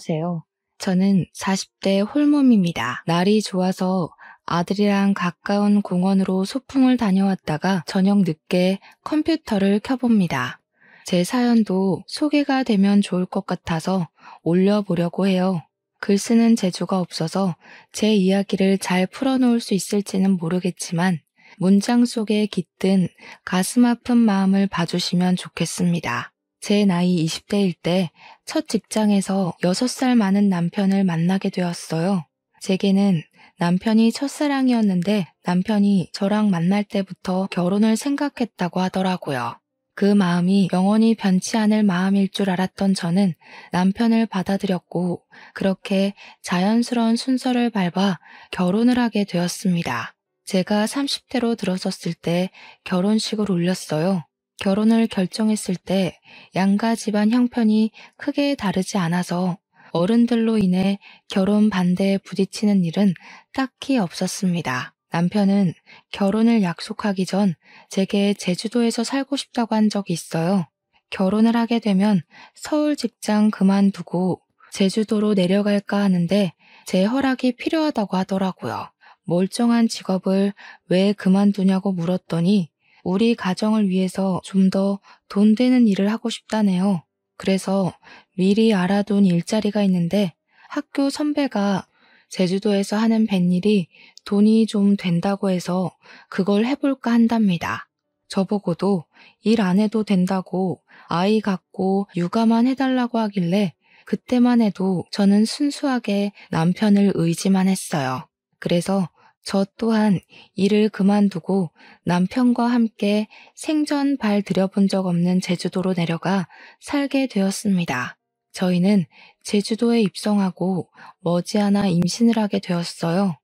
안녕하세요. 저는 40대 홀몸입니다. 날이 좋아서 아들이랑 가까운 공원으로 소풍을 다녀왔다가 저녁 늦게 컴퓨터를 켜봅니다. 제 사연도 소개가 되면 좋을 것 같아서 올려보려고 해요. 글 쓰는 재주가 없어서 제 이야기를 잘 풀어놓을 수 있을지는 모르겠지만 문장 속에 깃든 가슴 아픈 마음을 봐주시면 좋겠습니다. 제 나이 20대일 때 첫 직장에서 6살 많은 남편을 만나게 되었어요. 제게는 남편이 첫사랑이었는데 남편이 저랑 만날 때부터 결혼을 생각했다고 하더라고요. 그 마음이 영원히 변치 않을 마음일 줄 알았던 저는 남편을 받아들였고 그렇게 자연스러운 순서를 밟아 결혼을 하게 되었습니다. 제가 30대로 들어섰을 때 결혼식을 올렸어요. 결혼을 결정했을 때 양가 집안 형편이 크게 다르지 않아서 어른들로 인해 결혼 반대에 부딪히는 일은 딱히 없었습니다. 남편은 결혼을 약속하기 전 제게 제주도에서 살고 싶다고 한 적이 있어요. 결혼을 하게 되면 서울 직장 그만두고 제주도로 내려갈까 하는데 제 허락이 필요하다고 하더라고요. 멀쩡한 직업을 왜 그만두냐고 물었더니 우리 가정을 위해서 좀 더 돈 되는 일을 하고 싶다네요. 그래서 미리 알아둔 일자리가 있는데 학교 선배가 제주도에서 하는 뱃일이 돈이 좀 된다고 해서 그걸 해볼까 한답니다. 저보고도 일 안 해도 된다고 아이 갖고 육아만 해달라고 하길래 그때만 해도 저는 순수하게 남편을 의지만 했어요. 그래서 저 또한 일을 그만두고 남편과 함께 생전 발 들여본 적 없는 제주도로 내려가 살게 되었습니다. 저희는 제주도에 입성하고 머지않아 임신을 하게 되었어요.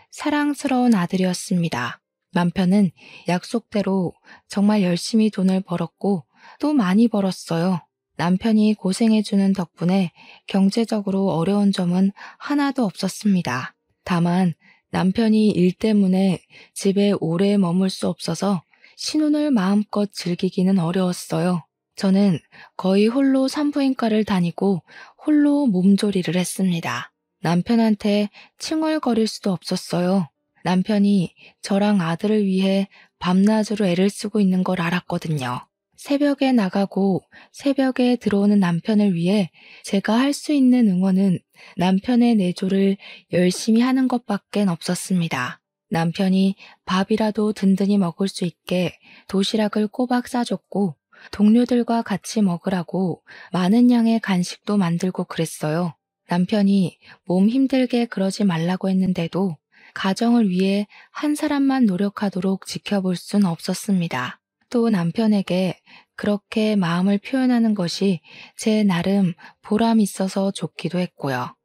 사랑스러운 아들이었습니다. 남편은 약속대로 정말 열심히 돈을 벌었고 또 많이 벌었어요. 남편이 고생해주는 덕분에 경제적으로 어려운 점은 하나도 없었습니다. 다만 남편이 일 때문에 집에 오래 머물 수 없어서 신혼을 마음껏 즐기기는 어려웠어요. 저는 거의 홀로 산부인과를 다니고 홀로 몸조리를 했습니다. 남편한테 칭얼거릴 수도 없었어요. 남편이 저랑 아들을 위해 밤낮으로 애를 쓰고 있는 걸 알았거든요. 새벽에 나가고 새벽에 들어오는 남편을 위해 제가 할 수 있는 응원은 남편의 내조를 열심히 하는 것밖엔 없었습니다. 남편이 밥이라도 든든히 먹을 수 있게 도시락을 꼬박 싸줬고 동료들과 같이 먹으라고 많은 양의 간식도 만들고 그랬어요. 남편이 몸 힘들게 그러지 말라고 했는데도 가정을 위해 한 사람만 노력하도록 지켜볼 순 없었습니다. 또 남편에게 그렇게 마음을 표현하는 것이 제 나름 보람 있어서 좋기도 했고요.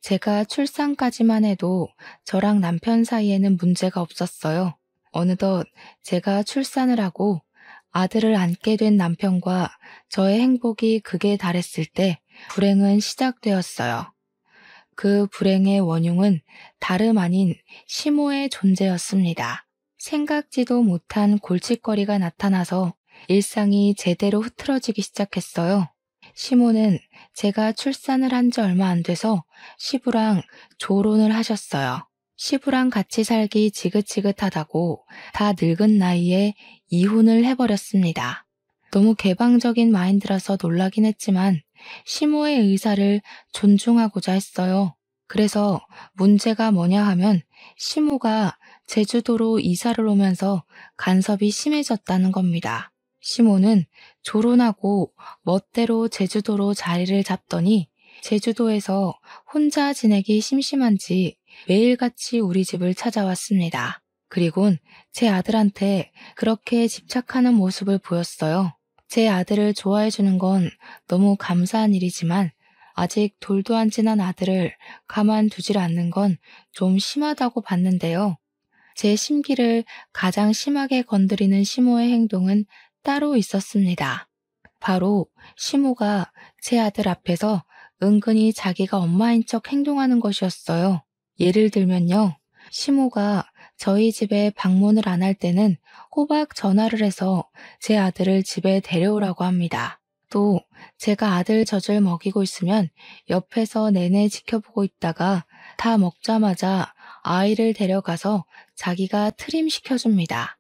제가 출산까지만 해도 저랑 남편 사이에는 문제가 없었어요. 어느덧 제가 출산을 하고 아들을 안게 된 남편과 저의 행복이 극에 달했을 때 불행은 시작되었어요. 그 불행의 원흉은 다름 아닌 시모의 존재였습니다. 생각지도 못한 골칫거리가 나타나서 일상이 제대로 흐트러지기 시작했어요. 시모는 제가 출산을 한 지 얼마 안 돼서 시부랑 조론을 하셨어요. 시부랑 같이 살기 지긋지긋하다고 다 늙은 나이에 이혼을 해버렸습니다. 너무 개방적인 마인드라서 놀라긴 했지만 시모의 의사를 존중하고자 했어요. 그래서 문제가 뭐냐 하면 시모가 제주도로 이사를 오면서 간섭이 심해졌다는 겁니다. 시모는 조론하고 멋대로 제주도로 자리를 잡더니 제주도에서 혼자 지내기 심심한지 매일같이 우리 집을 찾아왔습니다. 그리곤 제 아들한테 그렇게 집착하는 모습을 보였어요. 제 아들을 좋아해주는 건 너무 감사한 일이지만 아직 돌도 안 지난 아들을 가만두질 않는 건 좀 심하다고 봤는데요. 제 심기를 가장 심하게 건드리는 시모의 행동은 따로 있었습니다. 바로 시모가 제 아들 앞에서 은근히 자기가 엄마인 척 행동하는 것이었어요. 예를 들면요. 시모가 저희 집에 방문을 안 할 때는 꼬박 전화를 해서 제 아들을 집에 데려오라고 합니다. 또 제가 아들 젖을 먹이고 있으면 옆에서 내내 지켜보고 있다가 다 먹자마자 아이를 데려가서 자기가 트림 시켜줍니다.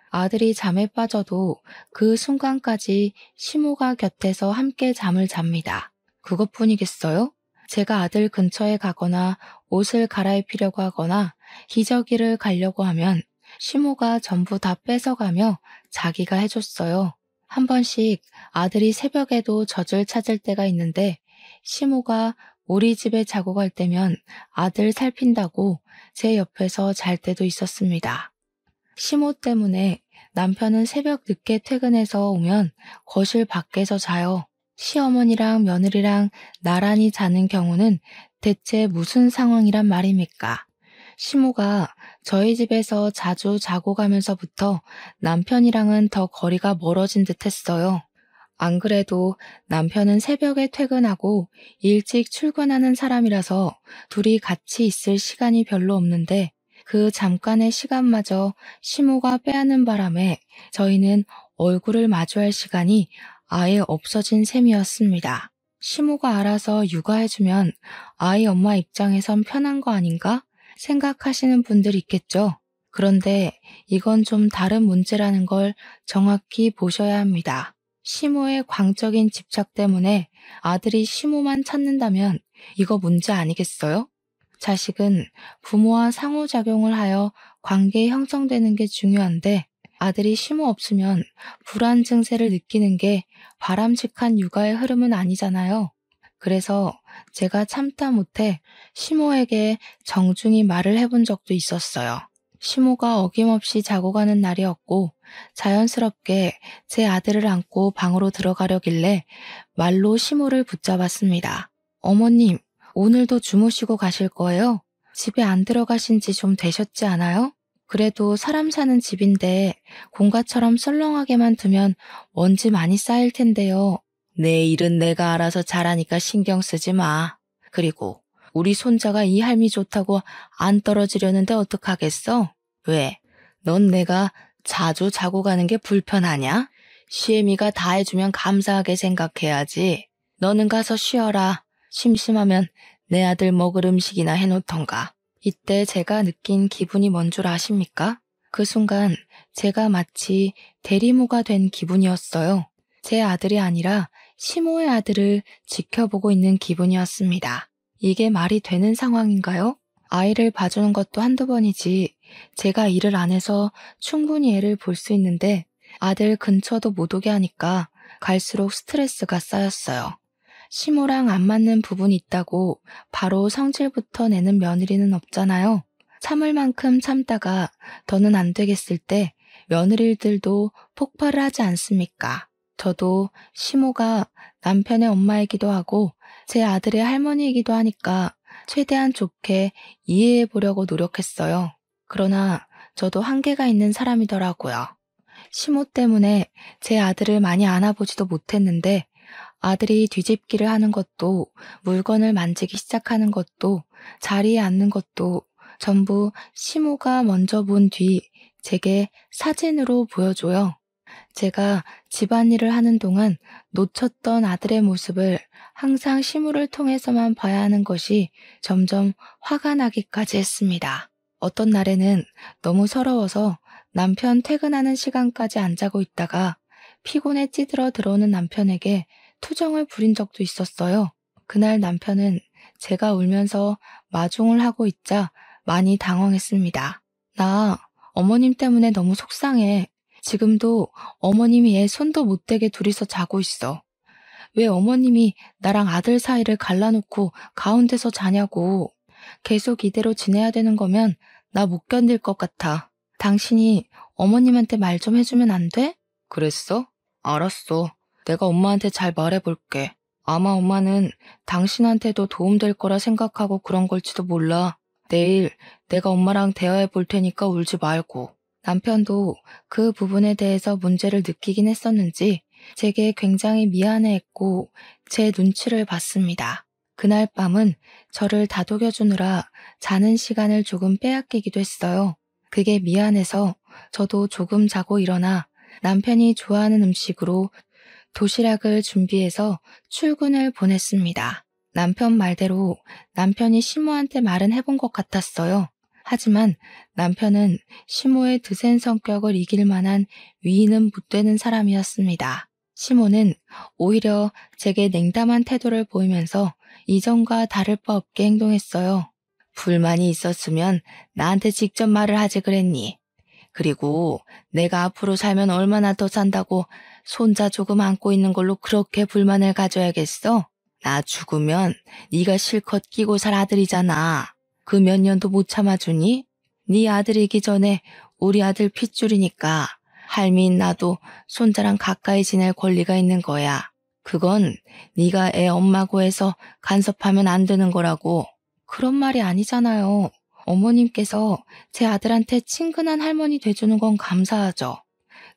아들이 잠에 빠져도 그 순간까지 시모가 곁에서 함께 잠을 잡니다. 그것뿐이겠어요? 제가 아들 근처에 가거나 옷을 갈아입히려고 하거나 기저귀를 가려고 하면 시모가 전부 다 뺏어가며 자기가 해줬어요. 한 번씩 아들이 새벽에도 젖을 찾을 때가 있는데 시모가 우리 집에 자고 갈 때면 아들 살핀다고 제 옆에서 잘 때도 있었습니다. 시모 때문에 남편은 새벽 늦게 퇴근해서 오면 거실 밖에서 자요. 시어머니랑 며느리랑 나란히 자는 경우는 대체 무슨 상황이란 말입니까? 시모가 저희 집에서 자주 자고 가면서부터 남편이랑은 더 거리가 멀어진 듯 했어요. 안 그래도 남편은 새벽에 퇴근하고 일찍 출근하는 사람이라서 둘이 같이 있을 시간이 별로 없는데 그 잠깐의 시간마저 시모가 빼앗는 바람에 저희는 얼굴을 마주할 시간이 아예 없어진 셈이었습니다. 시모가 알아서 육아해주면 아이 엄마 입장에선 편한 거 아닌가 생각하시는 분들 있겠죠. 그런데 이건 좀 다른 문제라는 걸 정확히 보셔야 합니다. 시모의 광적인 집착 때문에 아들이 시모만 찾는다면 이거 문제 아니겠어요? 자식은 부모와 상호작용을 하여 관계 형성되는 게 중요한데 아들이 시모 없으면 불안 증세를 느끼는 게 바람직한 육아의 흐름은 아니잖아요. 그래서 제가 참다 못해 시모에게 정중히 말을 해본 적도 있었어요. 시모가 어김없이 자고 가는 날이었고 자연스럽게 제 아들을 안고 방으로 들어가려길래 말로 시모를 붙잡았습니다. 어머님, 오늘도 주무시고 가실 거예요? 집에 안 들어가신 지 좀 되셨지 않아요? 그래도 사람 사는 집인데 공가처럼 썰렁하게만 두면 먼지 많이 쌓일 텐데요. 내 일은 내가 알아서 잘하니까 신경 쓰지 마. 그리고 우리 손자가 이 할미 좋다고 안 떨어지려는데 어떡하겠어? 왜? 넌 내가 자주 자고 가는 게 불편하냐? 시애미가 다 해주면 감사하게 생각해야지. 너는 가서 쉬어라. 심심하면 내 아들 먹을 음식이나 해놓던가. 이때 제가 느낀 기분이 뭔 줄 아십니까? 그 순간 제가 마치 대리모가 된 기분이었어요. 제 아들이 아니라 시모의 아들을 지켜보고 있는 기분이었습니다. 이게 말이 되는 상황인가요? 아이를 봐주는 것도 한두 번이지 제가 일을 안 해서 충분히 애를 볼 수 있는데 아들 근처도 못 오게 하니까 갈수록 스트레스가 쌓였어요. 시모랑 안 맞는 부분이 있다고 바로 성질부터 내는 며느리는 없잖아요. 참을 만큼 참다가 더는 안 되겠을 때 며느리들도 폭발을 하지 않습니까? 저도 시모가 남편의 엄마이기도 하고 제 아들의 할머니이기도 하니까 최대한 좋게 이해해 보려고 노력했어요. 그러나 저도 한계가 있는 사람이더라고요. 시모 때문에 제 아들을 많이 안아보지도 못했는데 아들이 뒤집기를 하는 것도 물건을 만지기 시작하는 것도 자리에 앉는 것도 전부 시모가 먼저 본 뒤 제게 사진으로 보여줘요. 제가 집안일을 하는 동안 놓쳤던 아들의 모습을 항상 시모를 통해서만 봐야 하는 것이 점점 화가 나기까지 했습니다. 어떤 날에는 너무 서러워서 남편 퇴근하는 시간까지 안 자고 있다가 피곤에 찌들어 들어오는 남편에게 투정을 부린 적도 있었어요. 그날 남편은 제가 울면서 마중을 하고 있자 많이 당황했습니다. 나 어머님 때문에 너무 속상해. 지금도 어머님이 애 손도 못 대게 둘이서 자고 있어. 왜 어머님이 나랑 아들 사이를 갈라놓고 가운데서 자냐고. 계속 이대로 지내야 되는 거면 나 못 견딜 것 같아. 당신이 어머님한테 말 좀 해주면 안 돼? 그랬어? 알았어. 내가 엄마한테 잘 말해볼게. 아마 엄마는 당신한테도 도움될 거라 생각하고 그런 걸지도 몰라. 내일 내가 엄마랑 대화해 볼 테니까 울지 말고. 남편도 그 부분에 대해서 문제를 느끼긴 했었는지 제게 굉장히 미안해했고 제 눈치를 봤습니다. 그날 밤은 저를 다독여주느라 자는 시간을 조금 빼앗기기도 했어요. 그게 미안해서 저도 조금 자고 일어나 남편이 좋아하는 음식으로 도시락을 준비해서 출근을 보냈습니다. 남편 말대로 남편이 시모한테 말은 해본 것 같았어요. 하지만 남편은 시모의 드센 성격을 이길 만한 위인은 못 되는 사람이었습니다. 시모는 오히려 제게 냉담한 태도를 보이면서 이전과 다를 바 없게 행동했어요. 불만이 있었으면 나한테 직접 말을 하지 그랬니? 그리고 내가 앞으로 살면 얼마나 더 산다고 손자 조금 안고 있는 걸로 그렇게 불만을 가져야겠어? 나 죽으면 네가 실컷 끼고 살 아들이잖아. 그 몇 년도 못 참아주니? 네 아들이기 전에 우리 아들 핏줄이니까 할미인 나도 손자랑 가까이 지낼 권리가 있는 거야. 그건 네가 애 엄마고 해서 간섭하면 안 되는 거라고. 그런 말이 아니잖아요. 어머님께서 제 아들한테 친근한 할머니 돼주는 건 감사하죠.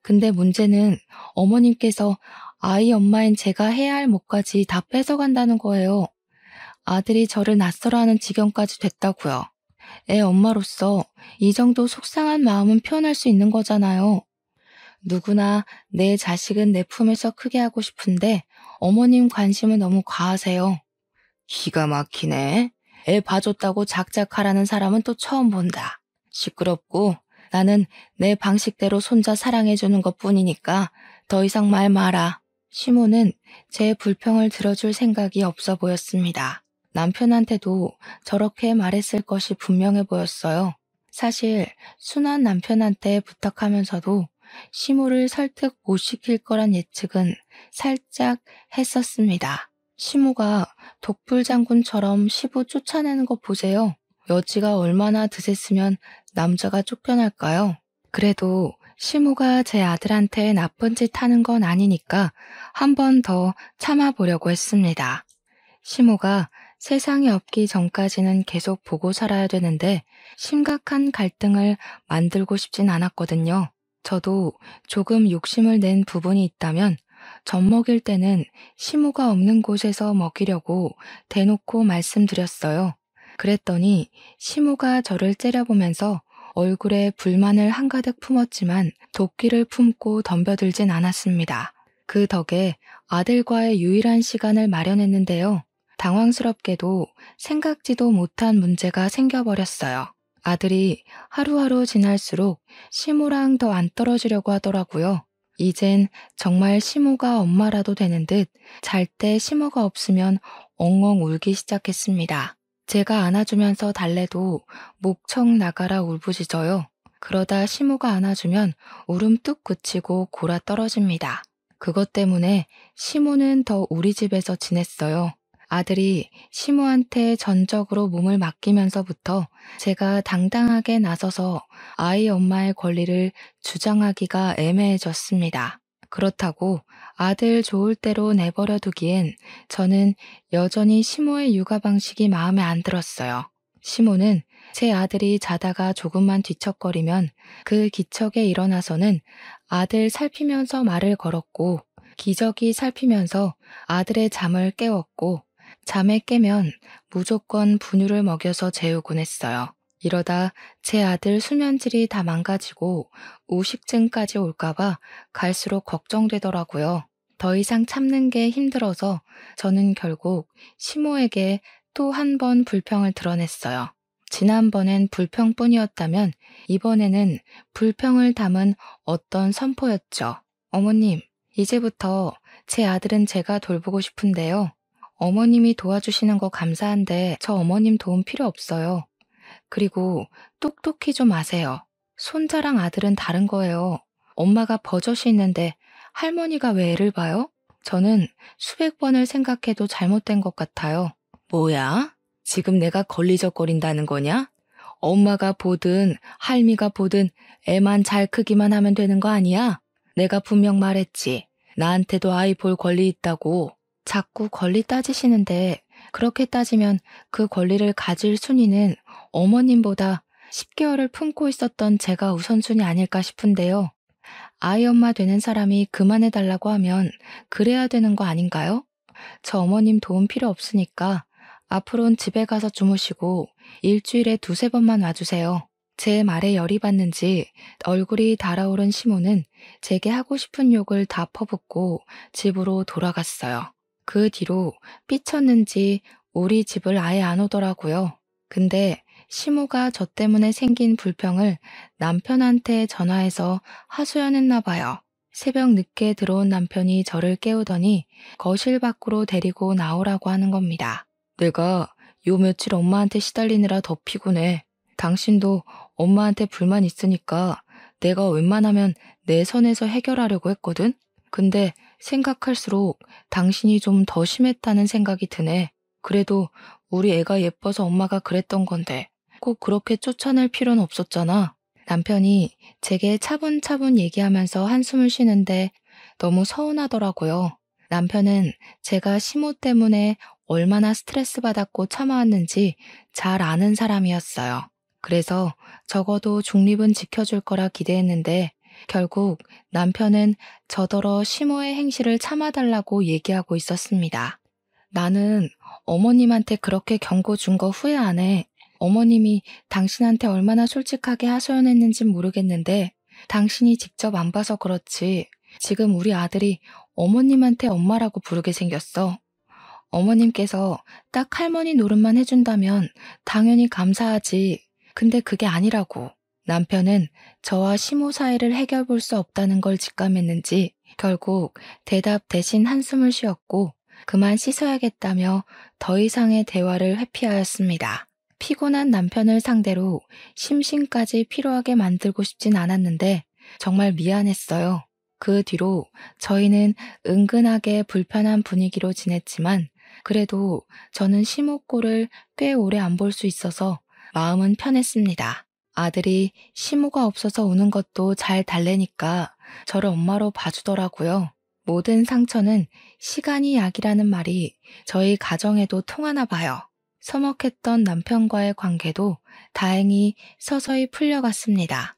근데 문제는 어머님께서 아이 엄마인 제가 해야 할 몫까지 다 뺏어간다는 거예요. 아들이 저를 낯설어하는 지경까지 됐다고요. 애 엄마로서 이 정도 속상한 마음은 표현할 수 있는 거잖아요. 누구나 내 자식은 내 품에서 크게 하고 싶은데 어머님 관심은 너무 과하세요. 기가 막히네. 애 봐줬다고 작작하라는 사람은 또 처음 본다. 시끄럽고 나는 내 방식대로 손자 사랑해주는 것뿐이니까 더 이상 말 마라. 시모는 제 불평을 들어줄 생각이 없어 보였습니다. 남편한테도 저렇게 말했을 것이 분명해 보였어요. 사실 순한 남편한테 부탁하면서도 시모를 설득 못 시킬 거란 예측은 살짝 했었습니다. 시모가 독불장군처럼 시부 쫓아내는 거 보세요. 여지가 얼마나 드셌으면 남자가 쫓겨날까요? 그래도 시모가 제 아들한테 나쁜 짓 하는 건 아니니까 한 번 더 참아보려고 했습니다. 시모가 세상이 없기 전까지는 계속 보고 살아야 되는데 심각한 갈등을 만들고 싶진 않았거든요. 저도 조금 욕심을 낸 부분이 있다면 젖 먹일 때는 시모가 없는 곳에서 먹이려고 대놓고 말씀드렸어요. 그랬더니 시모가 저를 째려보면서 얼굴에 불만을 한가득 품었지만 도끼를 품고 덤벼들진 않았습니다. 그 덕에 아들과의 유일한 시간을 마련했는데요. 당황스럽게도 생각지도 못한 문제가 생겨버렸어요. 아들이 하루하루 지날수록 시모랑 더 안 떨어지려고 하더라고요. 이젠 정말 시모가 엄마라도 되는 듯 잘 때 시모가 없으면 엉엉 울기 시작했습니다. 제가 안아주면서 달래도 목청 나가라 울부짖어요. 그러다 시모가 안아주면 울음 뚝 그치고 골아 떨어집니다. 그것 때문에 시모는 더 우리 집에서 지냈어요. 아들이 시모한테 전적으로 몸을 맡기면서부터 제가 당당하게 나서서 아이 엄마의 권리를 주장하기가 애매해졌습니다. 그렇다고 아들 좋을 대로 내버려 두기엔 저는 여전히 시모의 육아 방식이 마음에 안 들었어요. 시모는 제 아들이 자다가 조금만 뒤척거리면 그 기척에 일어나서는 아들 살피면서 말을 걸었고 기저귀 살피면서 아들의 잠을 깨웠고 잠에 깨면 무조건 분유를 먹여서 재우곤 했어요. 이러다 제 아들 수면질이 다 망가지고 우식증까지 올까봐 갈수록 걱정되더라고요. 더 이상 참는 게 힘들어서 저는 결국 시모에게 또 한 번 불평을 드러냈어요. 지난번엔 불평뿐이었다면 이번에는 불평을 담은 어떤 선포였죠. 어머님, 이제부터 제 아들은 제가 돌보고 싶은데요. 어머님이 도와주시는 거 감사한데 저 어머님 도움 필요 없어요. 그리고 똑똑히 좀 아세요. 손자랑 아들은 다른 거예요. 엄마가 버젓이 있는데 할머니가 왜 애를 봐요? 저는 수백 번을 생각해도 잘못된 것 같아요. 뭐야? 지금 내가 걸리적거린다는 거냐? 엄마가 보든 할미가 보든 애만 잘 크기만 하면 되는 거 아니야? 내가 분명 말했지. 나한테도 아이 볼 권리 있다고. 자꾸 권리 따지시는데 그렇게 따지면 그 권리를 가질 순위는 어머님보다 10개월을 품고 있었던 제가 우선순위 아닐까 싶은데요. 아이 엄마 되는 사람이 그만해달라고 하면 그래야 되는 거 아닌가요? 저 어머님 도움 필요 없으니까 앞으로는 집에 가서 주무시고 일주일에 두세 번만 와주세요. 제 말에 열이 받는지 얼굴이 달아오른 시모는 제게 하고 싶은 욕을 다 퍼붓고 집으로 돌아갔어요. 그 뒤로 삐쳤는지 우리 집을 아예 안 오더라고요. 근데 시모가 저 때문에 생긴 불평을 남편한테 전화해서 하소연했나 봐요. 새벽 늦게 들어온 남편이 저를 깨우더니 거실 밖으로 데리고 나오라고 하는 겁니다. 내가 요 며칠 엄마한테 시달리느라 더 피곤해. 당신도 엄마한테 불만 있으니까 내가 웬만하면 내 선에서 해결하려고 했거든? 근데 생각할수록 당신이 좀 더 심했다는 생각이 드네. 그래도 우리 애가 예뻐서 엄마가 그랬던 건데 꼭 그렇게 쫓아낼 필요는 없었잖아. 남편이 제게 차분차분 얘기하면서 한숨을 쉬는데 너무 서운하더라고요. 남편은 제가 시모 때문에 얼마나 스트레스 받았고 참아왔는지 잘 아는 사람이었어요. 그래서 적어도 중립은 지켜줄 거라 기대했는데 결국 남편은 저더러 시모의 행실을 참아달라고 얘기하고 있었습니다. 나는 어머님한테 그렇게 경고 준 거 후회 안 해. 어머님이 당신한테 얼마나 솔직하게 하소연했는진 모르겠는데 당신이 직접 안 봐서 그렇지. 지금 우리 아들이 어머님한테 엄마라고 부르게 생겼어. 어머님께서 딱 할머니 노릇만 해준다면 당연히 감사하지. 근데 그게 아니라고. 남편은 저와 시모 사이를 해결 볼 수 없다는 걸 직감했는지 결국 대답 대신 한숨을 쉬었고 그만 씻어야겠다며 더 이상의 대화를 회피하였습니다. 피곤한 남편을 상대로 심신까지 피로하게 만들고 싶진 않았는데 정말 미안했어요. 그 뒤로 저희는 은근하게 불편한 분위기로 지냈지만 그래도 저는 시모 꼴을 꽤 오래 안 볼 수 있어서 마음은 편했습니다. 아들이 시모가 없어서 우는 것도 잘 달래니까 저를 엄마로 봐주더라고요. 모든 상처는 시간이 약이라는 말이 저희 가정에도 통하나 봐요. 서먹했던 남편과의 관계도 다행히 서서히 풀려갔습니다.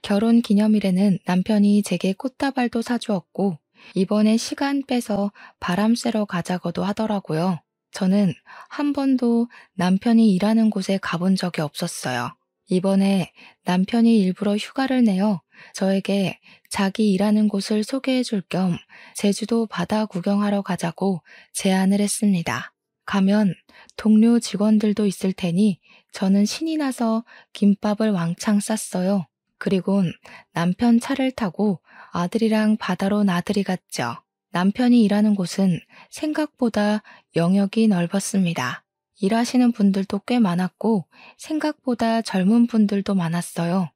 결혼 기념일에는 남편이 제게 꽃다발도 사주었고 이번에 시간 빼서 바람 쐬러 가자고도 하더라고요. 저는 한 번도 남편이 일하는 곳에 가본 적이 없었어요. 이번에 남편이 일부러 휴가를 내어 저에게 자기 일하는 곳을 소개해 줄 겸 제주도 바다 구경하러 가자고 제안을 했습니다. 가면 동료 직원들도 있을 테니 저는 신이 나서 김밥을 왕창 쌌어요. 그리곤 남편 차를 타고 아들이랑 바다로 나들이 갔죠. 남편이 일하는 곳은 생각보다 영역이 넓었습니다. 일하시는 분들도 꽤 많았고 생각보다 젊은 분들도 많았어요.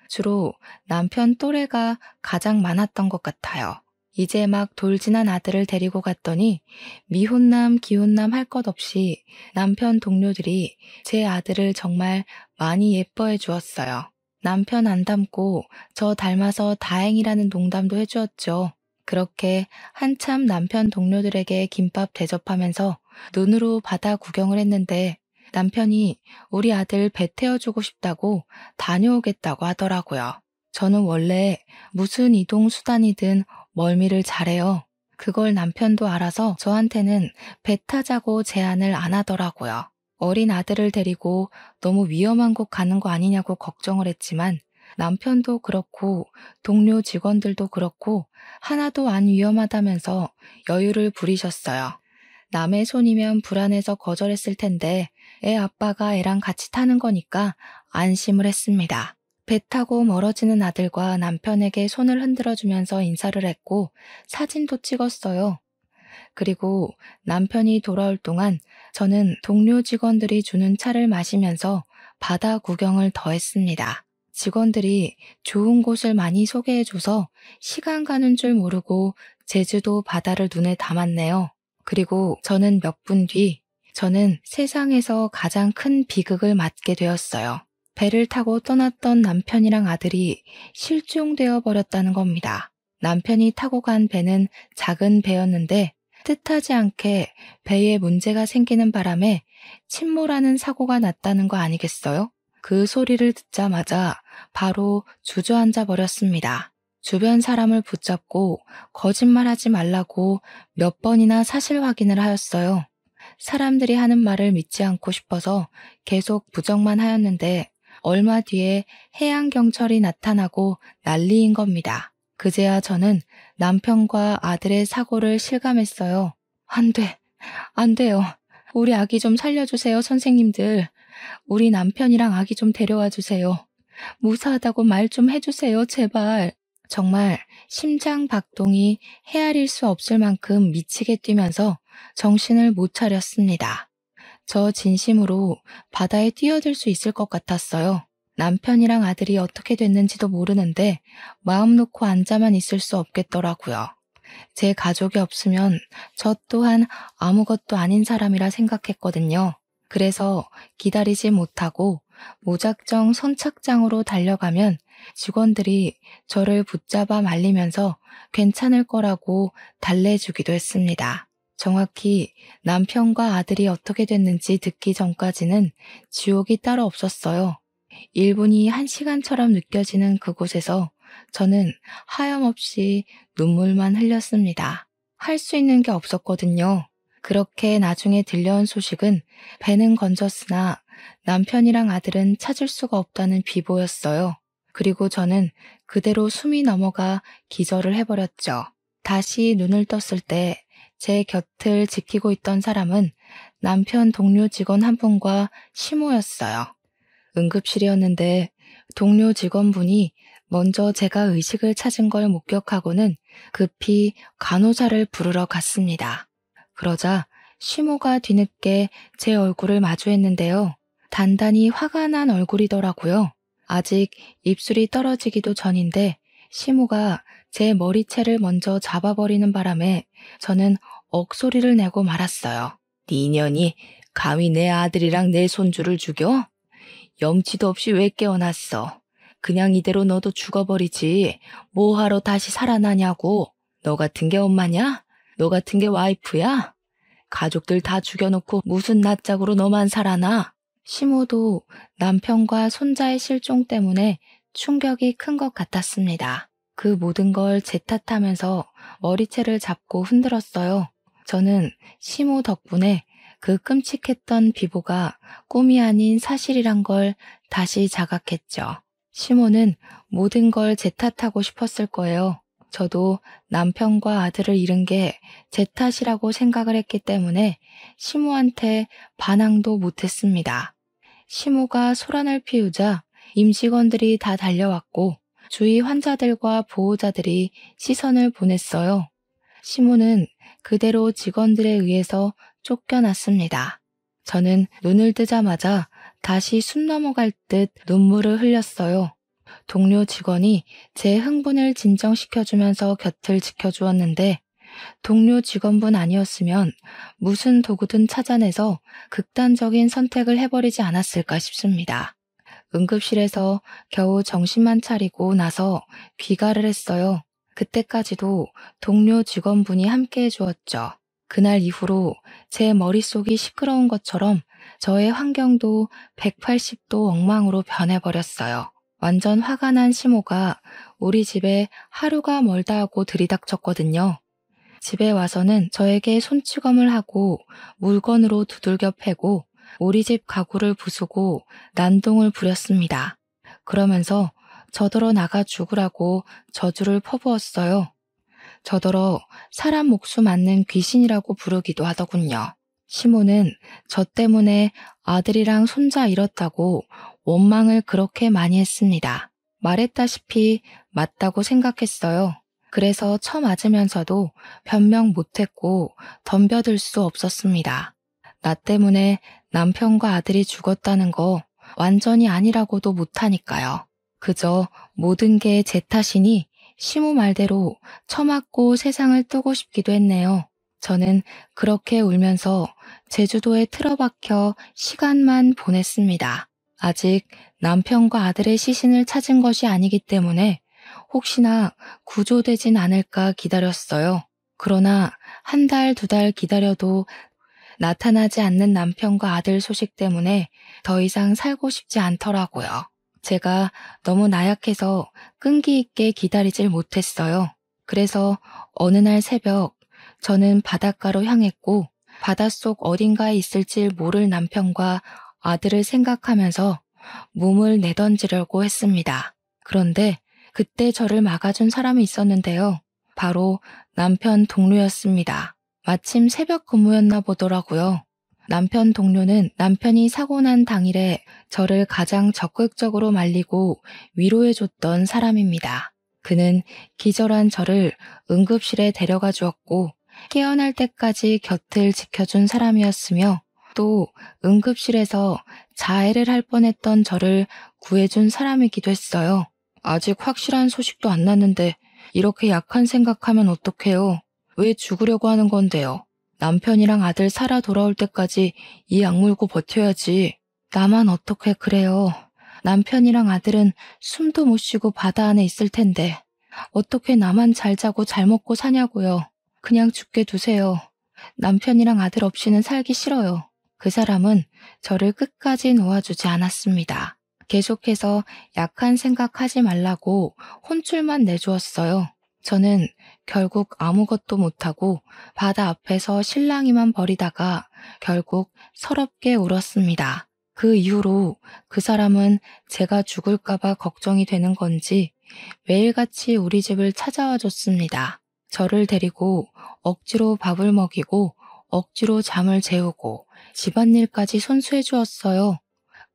주로 남편 또래가 가장 많았던 것 같아요. 이제 막 돌진한 아들을 데리고 갔더니 미혼남, 기혼남 할 것 없이 남편 동료들이 제 아들을 정말 많이 예뻐해 주었어요. 남편 안 닮고 저 닮아서 다행이라는 농담도 해주었죠. 그렇게 한참 남편 동료들에게 김밥 대접하면서 눈으로 바다 구경을 했는데 남편이 우리 아들 배 태워주고 싶다고 다녀오겠다고 하더라고요. 저는 원래 무슨 이동 수단이든 멀미를 잘해요. 그걸 남편도 알아서 저한테는 배 타자고 제안을 안 하더라고요. 어린 아들을 데리고 너무 위험한 곳 가는 거 아니냐고 걱정을 했지만 남편도 그렇고 동료 직원들도 그렇고 하나도 안 위험하다면서 여유를 부리셨어요. 남의 손이면 불안해서 거절했을 텐데 애 아빠가 애랑 같이 타는 거니까 안심을 했습니다. 배 타고 멀어지는 아들과 남편에게 손을 흔들어주면서 인사를 했고 사진도 찍었어요. 그리고 남편이 돌아올 동안 저는 동료 직원들이 주는 차를 마시면서 바다 구경을 더 했습니다. 직원들이 좋은 곳을 많이 소개해줘서 시간 가는 줄 모르고 제주도 바다를 눈에 담았네요. 그리고 저는 몇 분 뒤, 저는 세상에서 가장 큰 비극을 맞게 되었어요. 배를 타고 떠났던 남편이랑 아들이 실종되어 버렸다는 겁니다. 남편이 타고 간 배는 작은 배였는데 뜻하지 않게 배에 문제가 생기는 바람에 침몰하는 사고가 났다는 거 아니겠어요? 그 소리를 듣자마자 바로 주저앉아 버렸습니다. 주변 사람을 붙잡고 거짓말하지 말라고 몇 번이나 사실 확인을 하였어요. 사람들이 하는 말을 믿지 않고 싶어서 계속 부정만 하였는데 얼마 뒤에 해양경찰이 나타나고 난리인 겁니다. 그제야 저는 남편과 아들의 사고를 실감했어요. 안 돼, 안 돼요. 우리 아기 좀 살려주세요, 선생님들. 우리 남편이랑 아기 좀 데려와 주세요. 무사하다고 말 좀 해주세요, 제발. 정말 심장 박동이 헤아릴 수 없을 만큼 미치게 뛰면서 정신을 못 차렸습니다. 저 진심으로 바다에 뛰어들 수 있을 것 같았어요. 남편이랑 아들이 어떻게 됐는지도 모르는데 마음 놓고 앉아만 있을 수 없겠더라고요. 제 가족이 없으면 저 또한 아무것도 아닌 사람이라 생각했거든요. 그래서 기다리지 못하고 무작정 선착장으로 달려가면 직원들이 저를 붙잡아 말리면서 괜찮을 거라고 달래주기도 했습니다. 정확히 남편과 아들이 어떻게 됐는지 듣기 전까지는 지옥이 따로 없었어요. 1분이 1시간처럼 느껴지는 그곳에서 저는 하염없이 눈물만 흘렸습니다. 할 수 있는 게 없었거든요. 그렇게 나중에 들려온 소식은 배는 건졌으나 남편이랑 아들은 찾을 수가 없다는 비보였어요. 그리고 저는 그대로 숨이 넘어가 기절을 해버렸죠. 다시 눈을 떴을 때 제 곁을 지키고 있던 사람은 남편 동료 직원 한 분과 시모였어요. 응급실이었는데 동료 직원분이 먼저 제가 의식을 찾은 걸 목격하고는 급히 간호사를 부르러 갔습니다. 그러자 시모가 뒤늦게 제 얼굴을 마주했는데요. 단단히 화가 난 얼굴이더라고요. 아직 입술이 떨어지기도 전인데 시모가 제 머리채를 먼저 잡아버리는 바람에 저는 억소리를 내고 말았어요. 네 년이 감히 내 아들이랑 내 손주를 죽여? 염치도 없이 왜 깨어났어? 그냥 이대로 너도 죽어버리지. 뭐하러 다시 살아나냐고. 너 같은 게 엄마냐? 너 같은 게 와이프야? 가족들 다 죽여놓고 무슨 낯짝으로 너만 살아나? 시모도 남편과 손자의 실종 때문에 충격이 큰 것 같았습니다. 그 모든 걸 제 탓하면서 머리채를 잡고 흔들었어요. 저는 시모 덕분에 그 끔찍했던 비보가 꿈이 아닌 사실이란 걸 다시 자각했죠. 시모는 모든 걸 제 탓하고 싶었을 거예요. 저도 남편과 아들을 잃은 게 제 탓이라고 생각을 했기 때문에 시모한테 반항도 못했습니다. 시모가 소란을 피우자 임직원들이 다 달려왔고 주위 환자들과 보호자들이 시선을 보냈어요. 시모는 그대로 직원들에 의해서 쫓겨났습니다. 저는 눈을 뜨자마자 다시 숨 넘어갈 듯 눈물을 흘렸어요. 동료 직원이 제 흥분을 진정시켜주면서 곁을 지켜주었는데 동료 직원분 아니었으면 무슨 도구든 찾아내서 극단적인 선택을 해버리지 않았을까 싶습니다. 응급실에서 겨우 정신만 차리고 나서 귀가를 했어요. 그때까지도 동료 직원분이 함께 해주었죠. 그날 이후로 제 머릿속이 시끄러운 것처럼 저의 환경도 180도 엉망으로 변해버렸어요. 완전 화가 난 시모가 우리 집에 하루가 멀다 하고 들이닥쳤거든요. 집에 와서는 저에게 손찌검을 하고 물건으로 두들겨 패고 우리 집 가구를 부수고 난동을 부렸습니다. 그러면서 저더러 나가 죽으라고 저주를 퍼부었어요. 저더러 사람 목숨 앗는 귀신이라고 부르기도 하더군요. 시모는 저 때문에 아들이랑 손자 잃었다고 원망을 그렇게 많이 했습니다. 말했다시피 맞다고 생각했어요. 그래서 처맞으면서도 변명 못했고 덤벼들 수 없었습니다. 나 때문에 남편과 아들이 죽었다는 거 완전히 아니라고도 못하니까요. 그저 모든 게 제 탓이니 시모 말대로 처맞고 세상을 뜨고 싶기도 했네요. 저는 그렇게 울면서 제주도에 틀어박혀 시간만 보냈습니다. 아직 남편과 아들의 시신을 찾은 것이 아니기 때문에 혹시나 구조되진 않을까 기다렸어요. 그러나 한 달, 2달 기다려도 나타나지 않는 남편과 아들 소식 때문에 더 이상 살고 싶지 않더라고요. 제가 너무 나약해서 끈기 있게 기다리질 못했어요. 그래서 어느 날 새벽 저는 바닷가로 향했고 바닷속 어딘가에 있을지 모를 남편과 아들을 생각하면서 몸을 내던지려고 했습니다. 그런데 그때 저를 막아준 사람이 있었는데요. 바로 남편 동료였습니다. 마침 새벽 근무였나 보더라고요. 남편 동료는 남편이 사고 난 당일에 저를 가장 적극적으로 말리고 위로해줬던 사람입니다. 그는 기절한 저를 응급실에 데려가 주었고 깨어날 때까지 곁을 지켜준 사람이었으며 또 응급실에서 자해를 할 뻔했던 저를 구해준 사람이기도 했어요. 아직 확실한 소식도 안 났는데 이렇게 약한 생각하면 어떡해요? 왜 죽으려고 하는 건데요? 남편이랑 아들 살아 돌아올 때까지 이 악물고 버텨야지. 나만 어떻게 그래요? 남편이랑 아들은 숨도 못 쉬고 바다 안에 있을 텐데 어떻게 나만 잘 자고 잘 먹고 사냐고요. 그냥 죽게 두세요. 남편이랑 아들 없이는 살기 싫어요. 그 사람은 저를 끝까지 놓아주지 않았습니다. 계속해서 약한 생각하지 말라고 혼쭐만 내주었어요. 저는 결국 아무것도 못하고 바다 앞에서 실랑이만 벌이다가 결국 서럽게 울었습니다. 그 이후로 그 사람은 제가 죽을까봐 걱정이 되는 건지 매일같이 우리 집을 찾아와 줬습니다. 저를 데리고 억지로 밥을 먹이고 억지로 잠을 재우고 집안일까지 손수해 주었어요.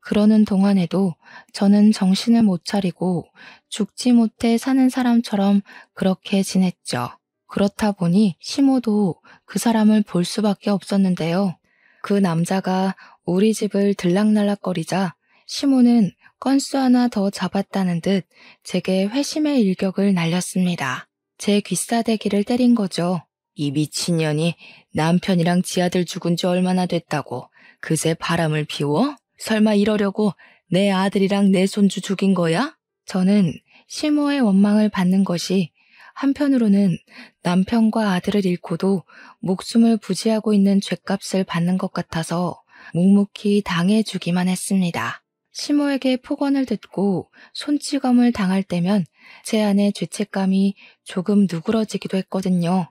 그러는 동안에도 저는 정신을 못 차리고 죽지 못해 사는 사람처럼 그렇게 지냈죠. 그렇다 보니 시모도 그 사람을 볼 수밖에 없었는데요. 그 남자가 우리 집을 들락날락거리자 시모는 건수 하나 더 잡았다는 듯 제게 회심의 일격을 날렸습니다. 제 귀싸대기를 때린 거죠. 이 미친년이 남편이랑 지 아들 죽은 지 얼마나 됐다고 그새 바람을 피워? 설마 이러려고 내 아들이랑 내 손주 죽인 거야? 저는 시모의 원망을 받는 것이 한편으로는 남편과 아들을 잃고도 목숨을 부지하고 있는 죗값을 받는 것 같아서 묵묵히 당해주기만 했습니다. 시모에게 폭언을 듣고 손찌검을 당할 때면 제 안의 죄책감이 조금 누그러지기도 했거든요.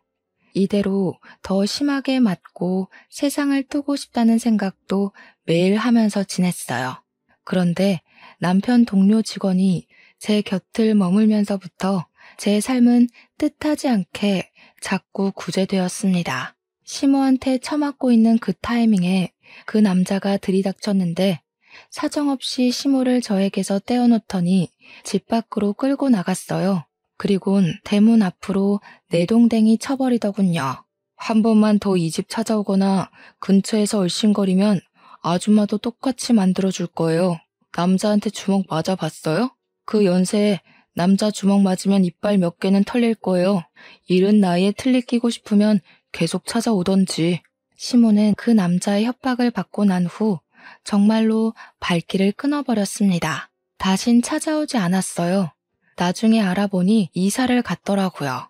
이대로 더 심하게 맞고 세상을 뜨고 싶다는 생각도 매일 하면서 지냈어요. 그런데 남편 동료 직원이 제 곁을 머물면서부터 제 삶은 뜻하지 않게 자꾸 구제되었습니다. 시모한테 처맞고 있는 그 타이밍에 그 남자가 들이닥쳤는데 사정없이 시모를 저에게서 떼어놓더니 집 밖으로 끌고 나갔어요. 그리곤 대문 앞으로 내동댕이 쳐버리더군요. 한 번만 더 이 집 찾아오거나 근처에서 얼씬거리면 아줌마도 똑같이 만들어줄 거예요. 남자한테 주먹 맞아봤어요? 그 연세에 남자 주먹 맞으면 이빨 몇 개는 털릴 거예요. 이른 나이에 틀리 끼고 싶으면 계속 찾아오던지. 시모는 그 남자의 협박을 받고 난 후 정말로 발길을 끊어버렸습니다. 다신 찾아오지 않았어요. 나중에 알아보니 이사를 갔더라고요.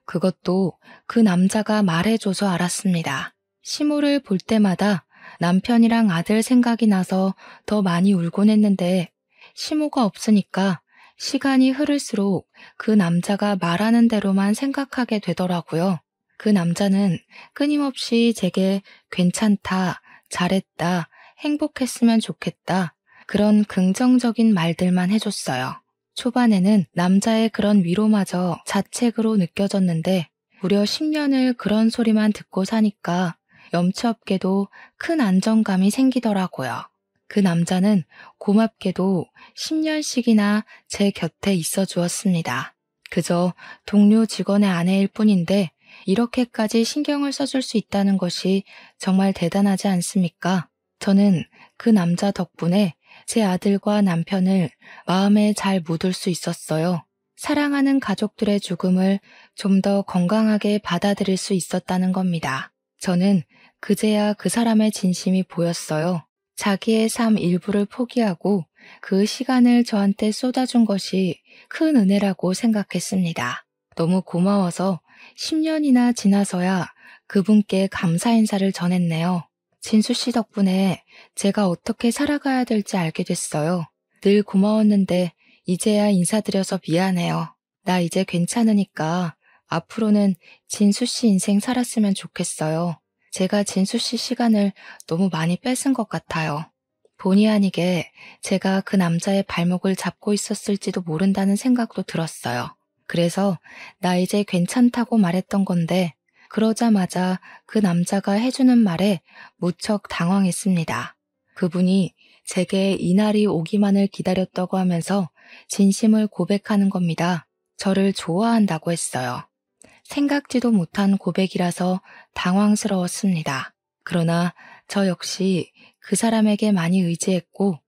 그것도 그 남자가 말해줘서 알았습니다. 시모를 볼 때마다 남편이랑 아들 생각이 나서 더 많이 울곤 했는데 시모가 없으니까 시간이 흐를수록 그 남자가 말하는 대로만 생각하게 되더라고요. 그 남자는 끊임없이 제게 괜찮다, 잘했다, 행복했으면 좋겠다 그런 긍정적인 말들만 해줬어요. 초반에는 남자의 그런 위로마저 자책으로 느껴졌는데 무려 10년을 그런 소리만 듣고 사니까 염치없게도 큰 안정감이 생기더라고요. 그 남자는 고맙게도 10년씩이나 제 곁에 있어 주었습니다. 그저 동료 직원의 아내일 뿐인데 이렇게까지 신경을 써줄 수 있다는 것이 정말 대단하지 않습니까? 저는 그 남자 덕분에 제 아들과 남편을 마음에 잘 묻을 수 있었어요. 사랑하는 가족들의 죽음을 좀 더 건강하게 받아들일 수 있었다는 겁니다. 저는 그제야 그 사람의 진심이 보였어요. 자기의 삶 일부를 포기하고 그 시간을 저한테 쏟아준 것이 큰 은혜라고 생각했습니다. 너무 고마워서 10년이나 지나서야 그분께 감사 인사를 전했네요. 진수 씨 덕분에 제가 어떻게 살아가야 될지 알게 됐어요. 늘 고마웠는데 이제야 인사드려서 미안해요. 나 이제 괜찮으니까 앞으로는 진수 씨 인생 살았으면 좋겠어요. 제가 진수 씨 시간을 너무 많이 뺏은 것 같아요. 본의 아니게 제가 그 남자의 발목을 잡고 있었을지도 모른다는 생각도 들었어요. 그래서 나 이제 괜찮다고 말했던 건데 그러자마자 그 남자가 해주는 말에 무척 당황했습니다. 그분이 제게 이날이 오기만을 기다렸다고 하면서 진심을 고백하는 겁니다. 저를 좋아한다고 했어요. 생각지도 못한 고백이라서 당황스러웠습니다. 그러나 저 역시 그 사람에게 많이 의지했고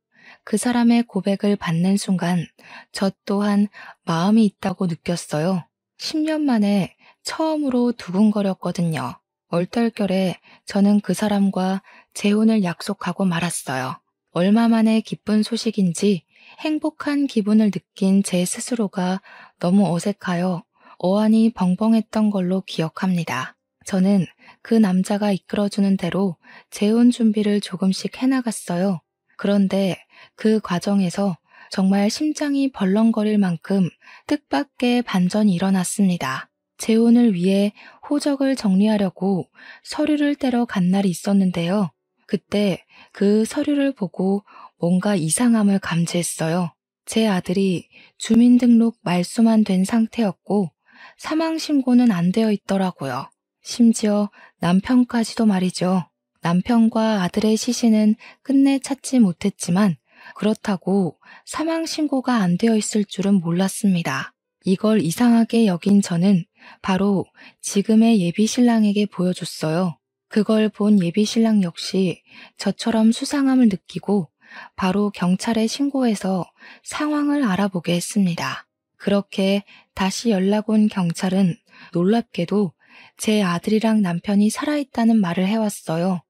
그 사람의 고백을 받는 순간 저 또한 마음이 있다고 느꼈어요. 10년 만에 처음으로 두근거렸거든요. 얼떨결에 저는 그 사람과 재혼을 약속하고 말았어요. 얼마 만에 기쁜 소식인지 행복한 기분을 느낀 제 스스로가 너무 어색하여 어안이 벙벙했던 걸로 기억합니다. 저는 그 남자가 이끌어주는 대로 재혼 준비를 조금씩 해나갔어요. 그런데 그 과정에서 정말 심장이 벌렁거릴 만큼 뜻밖의 반전이 일어났습니다. 재혼을 위해 호적을 정리하려고 서류를 떼러 간 날이 있었는데요. 그때 그 서류를 보고 뭔가 이상함을 감지했어요. 제 아들이 주민등록 말소만 된 상태였고 사망신고는 안 되어 있더라고요. 심지어 남편까지도 말이죠. 남편과 아들의 시신은 끝내 찾지 못했지만 그렇다고 사망신고가 안 되어 있을 줄은 몰랐습니다. 이걸 이상하게 여긴 저는 바로 지금의 예비신랑에게 보여줬어요. 그걸 본 예비신랑 역시 저처럼 수상함을 느끼고 바로 경찰에 신고해서 상황을 알아보게 했습니다. 그렇게 다시 연락 온 경찰은 놀랍게도 제 아들이랑 남편이 살아있다는 말을 해왔어요.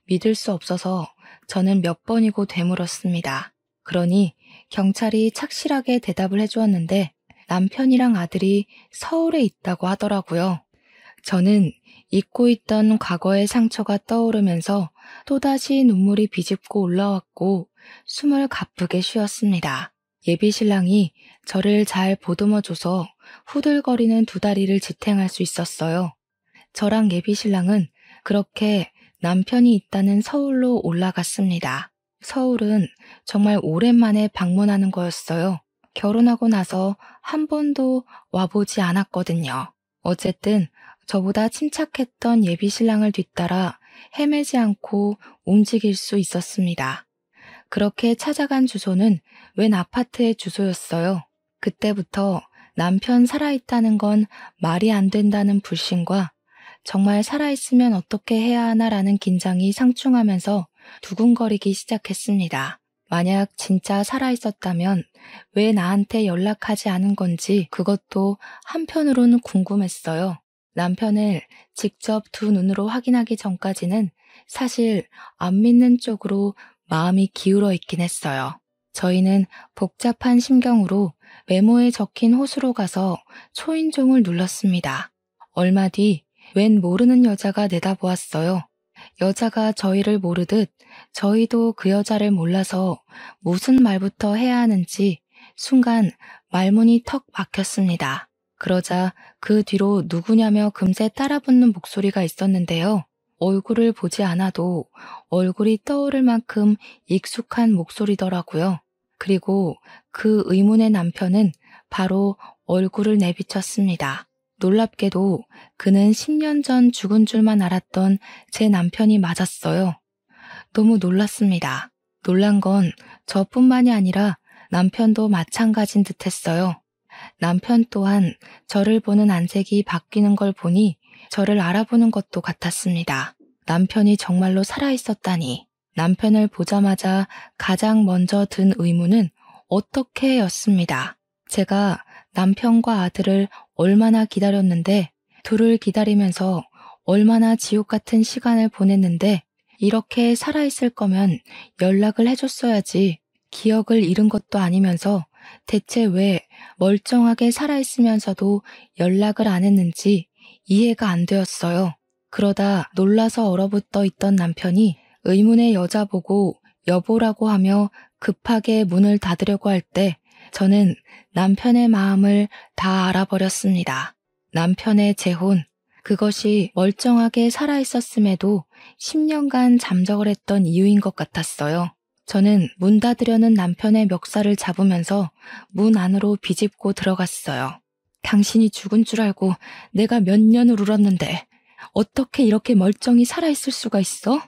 믿을 수 없어서 저는 몇 번이고 되물었습니다. 그러니 경찰이 착실하게 대답을 해주었는데 남편이랑 아들이 서울에 있다고 하더라고요. 저는 잊고 있던 과거의 상처가 떠오르면서 또다시 눈물이 비집고 올라왔고 숨을 가쁘게 쉬었습니다. 예비신랑이 저를 잘 보듬어줘서 후들거리는 두 다리를 지탱할 수 있었어요. 저랑 예비신랑은 그렇게 남편이 있다는 서울로 올라갔습니다. 서울은 정말 오랜만에 방문하는 거였어요. 결혼하고 나서 한 번도 와보지 않았거든요. 어쨌든 저보다 침착했던 예비신랑을 뒤따라 헤매지 않고 움직일 수 있었습니다. 그렇게 찾아간 주소는 웬 아파트의 주소였어요. 그때부터 남편 살아있다는 건 말이 안 된다는 불신과 정말 살아있으면 어떻게 해야 하나라는 긴장이 상충하면서 두근거리기 시작했습니다. 만약 진짜 살아있었다면 왜 나한테 연락하지 않은 건지 그것도 한편으로는 궁금했어요. 남편을 직접 두 눈으로 확인하기 전까지는 사실 안 믿는 쪽으로 마음이 기울어 있긴 했어요. 저희는 복잡한 심경으로 메모에 적힌 호수로 가서 초인종을 눌렀습니다. 얼마 뒤 웬 모르는 여자가 내다보았어요. 여자가 저희를 모르듯 저희도 그 여자를 몰라서 무슨 말부터 해야 하는지 순간 말문이 턱 막혔습니다. 그러자 그 뒤로 누구냐며 금세 따라붙는 목소리가 있었는데요. 얼굴을 보지 않아도 얼굴이 떠오를 만큼 익숙한 목소리더라고요. 그리고 그 의문의 남편은 바로 얼굴을 내비쳤습니다. 놀랍게도 그는 10년 전 죽은 줄만 알았던 제 남편이 맞았어요. 너무 놀랐습니다. 놀란 건 저뿐만이 아니라 남편도 마찬가지인 듯했어요. 남편 또한 저를 보는 안색이 바뀌는 걸 보니 저를 알아보는 것도 같았습니다. 남편이 정말로 살아있었다니. 남편을 보자마자 가장 먼저 든 의문은 어떻게 였습니다. 제가 남편과 아들을 얼마나 기다렸는데 둘을 기다리면서 얼마나 지옥 같은 시간을 보냈는데 이렇게 살아있을 거면 연락을 해줬어야지. 기억을 잃은 것도 아니면서 대체 왜 멀쩡하게 살아있으면서도 연락을 안 했는지 이해가 안 되었어요. 그러다 놀라서 얼어붙어 있던 남편이 의문의 여자 보고 여보라고 하며 급하게 문을 닫으려고 할 때 저는 남편의 마음을 다 알아버렸습니다. 남편의 재혼, 그것이 멀쩡하게 살아있었음에도 10년간 잠적을 했던 이유인 것 같았어요. 저는 문 닫으려는 남편의 멱살을 잡으면서 문 안으로 비집고 들어갔어요. 당신이 죽은 줄 알고 내가 몇 년을 울었는데 어떻게 이렇게 멀쩡히 살아있을 수가 있어?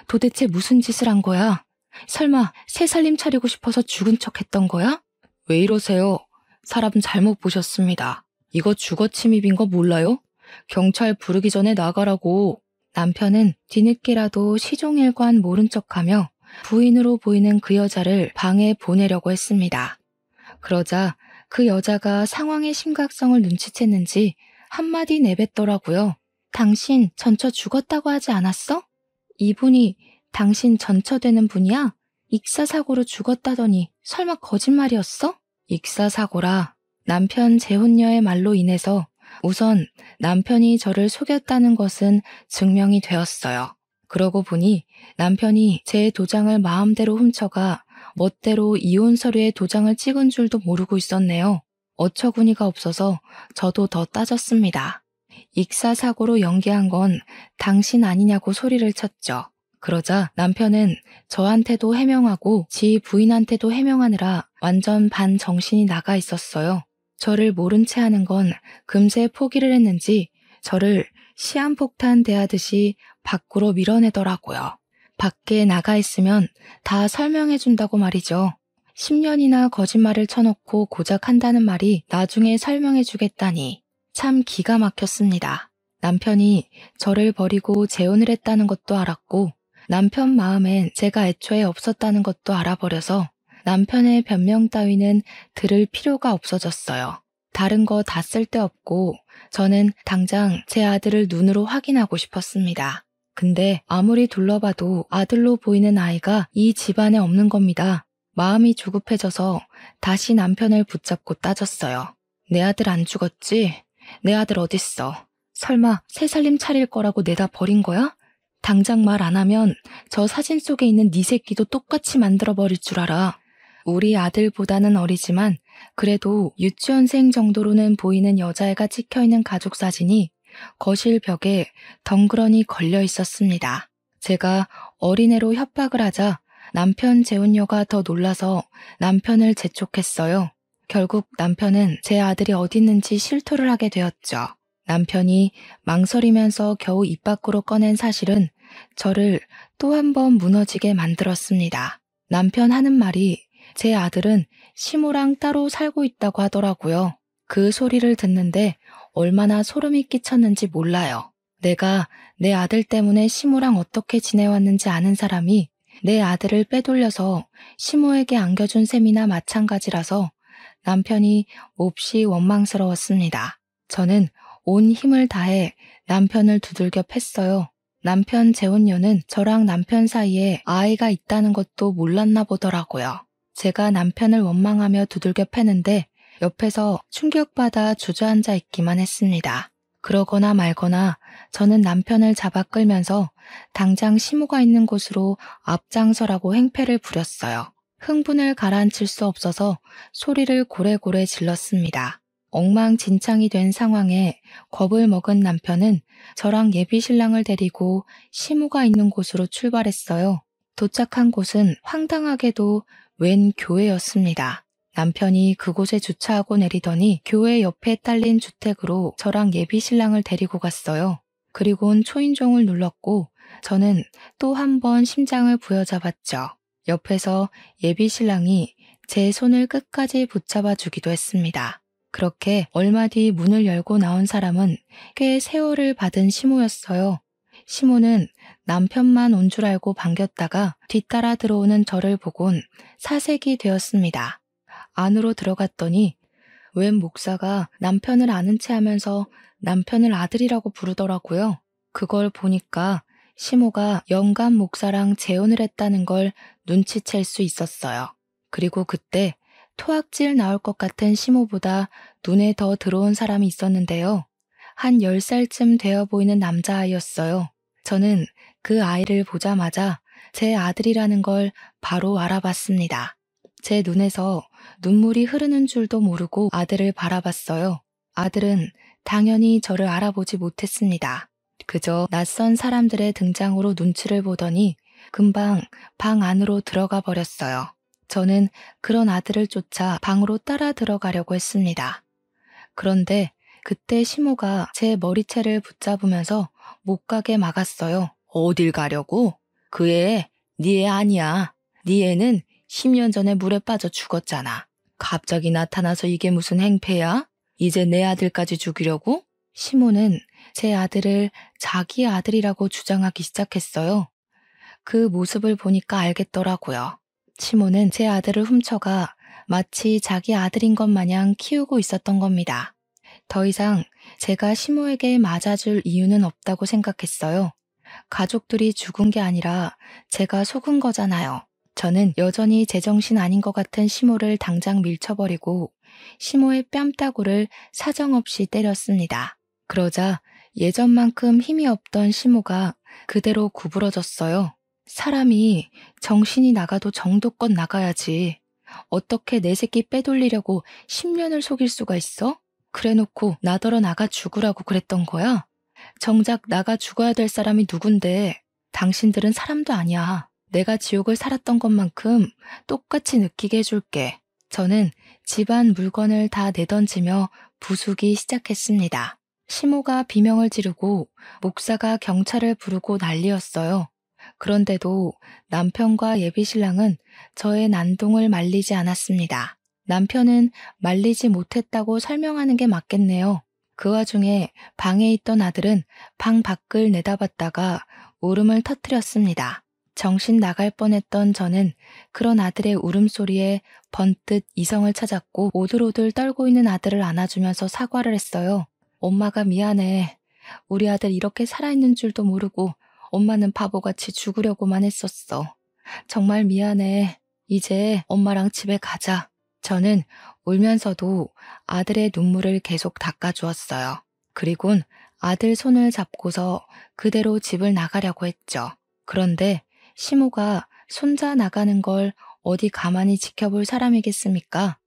도대체 무슨 짓을 한 거야? 설마 새 살림 차리고 싶어서 죽은 척 했던 거야? 왜 이러세요? 사람 잘못 보셨습니다. 이거 주거 침입인 거 몰라요? 경찰 부르기 전에 나가라고. 남편은 뒤늦게라도 시종일관 모른 척하며 부인으로 보이는 그 여자를 방에 보내려고 했습니다. 그러자 그 여자가 상황의 심각성을 눈치챘는지 한마디 내뱉더라고요. 당신 전처 죽었다고 하지 않았어? 이분이 당신 전처되는 분이야? 익사사고로 죽었다더니 설마 거짓말이었어? 익사사고라. 남편 재혼녀의 말로 인해서 우선 남편이 저를 속였다는 것은 증명이 되었어요. 그러고 보니 남편이 제 도장을 마음대로 훔쳐가 멋대로 이혼 서류에 도장을 찍은 줄도 모르고 있었네요. 어처구니가 없어서 저도 더 따졌습니다. 익사사고로 연기한 건 당신 아니냐고 소리를 쳤죠. 그러자 남편은 저한테도 해명하고 지 부인한테도 해명하느라 완전 반정신이 나가 있었어요. 저를 모른 채 하는 건 금세 포기를 했는지 저를 시한폭탄 대하듯이 밖으로 밀어내더라고요. 밖에 나가 있으면 다 설명해준다고 말이죠. 10년이나 거짓말을 쳐놓고 고작 한다는 말이 나중에 설명해주겠다니 참 기가 막혔습니다. 남편이 저를 버리고 재혼을 했다는 것도 알았고 남편 마음엔 제가 애초에 없었다는 것도 알아버려서 남편의 변명 따위는 들을 필요가 없어졌어요. 다른 거 다 쓸데없고 저는 당장 제 아들을 눈으로 확인하고 싶었습니다. 근데 아무리 둘러봐도 아들로 보이는 아이가 이 집안에 없는 겁니다. 마음이 조급해져서 다시 남편을 붙잡고 따졌어요. 내 아들 안 죽었지? 내 아들 어딨어? 설마 새 살림 차릴 거라고 내다 버린 거야? 당장 말 안 하면 저 사진 속에 있는 네 새끼도 똑같이 만들어버릴 줄 알아. 우리 아들보다는 어리지만 그래도 유치원생 정도로는 보이는 여자애가 찍혀있는 가족 사진이 거실 벽에 덩그러니 걸려 있었습니다. 제가 어린애로 협박을 하자 남편 재혼녀가 더 놀라서 남편을 재촉했어요. 결국 남편은 제 아들이 어디 있는지 실토를 하게 되었죠. 남편이 망설이면서 겨우 입 밖으로 꺼낸 사실은 저를 또 한 번 무너지게 만들었습니다. 남편 하는 말이 제 아들은 시모랑 따로 살고 있다고 하더라고요. 그 소리를 듣는데 얼마나 소름이 끼쳤는지 몰라요. 내가 내 아들 때문에 시모랑 어떻게 지내왔는지 아는 사람이 내 아들을 빼돌려서 시모에게 안겨준 셈이나 마찬가지라서 남편이 몹시 원망스러웠습니다. 저는 온 힘을 다해 남편을 두들겨 팼어요. 남편 재혼녀는 저랑 남편 사이에 아이가 있다는 것도 몰랐나 보더라고요. 제가 남편을 원망하며 두들겨 패는데 옆에서 충격받아 주저앉아 있기만 했습니다. 그러거나 말거나 저는 남편을 잡아 끌면서 당장 시모가 있는 곳으로 앞장서라고 행패를 부렸어요. 흥분을 가라앉힐 수 없어서 소리를 고래고래 질렀습니다. 엉망진창이 된 상황에 겁을 먹은 남편은 저랑 예비신랑을 데리고 시모가 있는 곳으로 출발했어요. 도착한 곳은 황당하게도 웬 교회였습니다. 남편이 그곳에 주차하고 내리더니 교회 옆에 딸린 주택으로 저랑 예비신랑을 데리고 갔어요. 그리고는 초인종을 눌렀고 저는 또 한 번 심장을 부여잡았죠. 옆에서 예비신랑이 제 손을 끝까지 붙잡아 주기도 했습니다. 그렇게 얼마 뒤 문을 열고 나온 사람은 꽤 세월을 받은 시모였어요. 시모는 남편만 온 줄 알고 반겼다가 뒤따라 들어오는 저를 보곤 사색이 되었습니다. 안으로 들어갔더니 웬 목사가 남편을 아는 체 하면서 남편을 아들이라고 부르더라고요. 그걸 보니까 시모가 영감 목사랑 재혼을 했다는 걸 눈치챌 수 있었어요. 그리고 그때 토악질 나올 것 같은 시모보다 눈에 더 들어온 사람이 있었는데요. 한 10살쯤 되어 보이는 남자아이였어요. 저는 그 아이를 보자마자 제 아들이라는 걸 바로 알아봤습니다. 제 눈에서 눈물이 흐르는 줄도 모르고 아들을 바라봤어요. 아들은 당연히 저를 알아보지 못했습니다. 그저 낯선 사람들의 등장으로 눈치를 보더니 금방 방 안으로 들어가 버렸어요. 저는 그런 아들을 쫓아 방으로 따라 들어가려고 했습니다. 그런데 그때 시모가 제 머리채를 붙잡으면서 못 가게 막았어요. 어딜 가려고? 그 애, 네 애 아니야. 네 애는 10년 전에 물에 빠져 죽었잖아. 갑자기 나타나서 이게 무슨 행패야? 이제 내 아들까지 죽이려고? 시모는 제 아들을 자기 아들이라고 주장하기 시작했어요. 그 모습을 보니까 알겠더라고요. 시모는 제 아들을 훔쳐가 마치 자기 아들인 것 마냥 키우고 있었던 겁니다. 더 이상 제가 시모에게 맞아줄 이유는 없다고 생각했어요. 가족들이 죽은 게 아니라 제가 속은 거잖아요. 저는 여전히 제정신 아닌 것 같은 시모를 당장 밀쳐버리고 시모의 뺨따구를 사정없이 때렸습니다. 그러자 예전만큼 힘이 없던 시모가 그대로 구부러졌어요. 사람이 정신이 나가도 정도껏 나가야지. 어떻게 내 새끼 빼돌리려고 10년을 속일 수가 있어? 그래놓고 나더러 나가 죽으라고 그랬던 거야? 정작 나가 죽어야 될 사람이 누군데 당신들은 사람도 아니야. 내가 지옥을 살았던 것만큼 똑같이 느끼게 해줄게. 저는 집안 물건을 다 내던지며 부수기 시작했습니다. 시모가 비명을 지르고 목사가 경찰을 부르고 난리였어요. 그런데도 남편과 예비신랑은 저의 난동을 말리지 않았습니다. 남편은 말리지 못했다고 설명하는 게 맞겠네요. 그 와중에 방에 있던 아들은 방 밖을 내다봤다가 울음을 터뜨렸습니다. 정신 나갈 뻔했던 저는 그런 아들의 울음소리에 번뜩 이성을 찾았고 오들오들 떨고 있는 아들을 안아주면서 사과를 했어요. 엄마가 미안해. 우리 아들 이렇게 살아있는 줄도 모르고 엄마는 바보같이 죽으려고만 했었어. 정말 미안해. 이제 엄마랑 집에 가자. 저는 울면서도 아들의 눈물을 계속 닦아주었어요. 그리곤 아들 손을 잡고서 그대로 집을 나가려고 했죠. 그런데 시모가 손자 나가는 걸 어디 가만히 지켜볼 사람이겠습니까?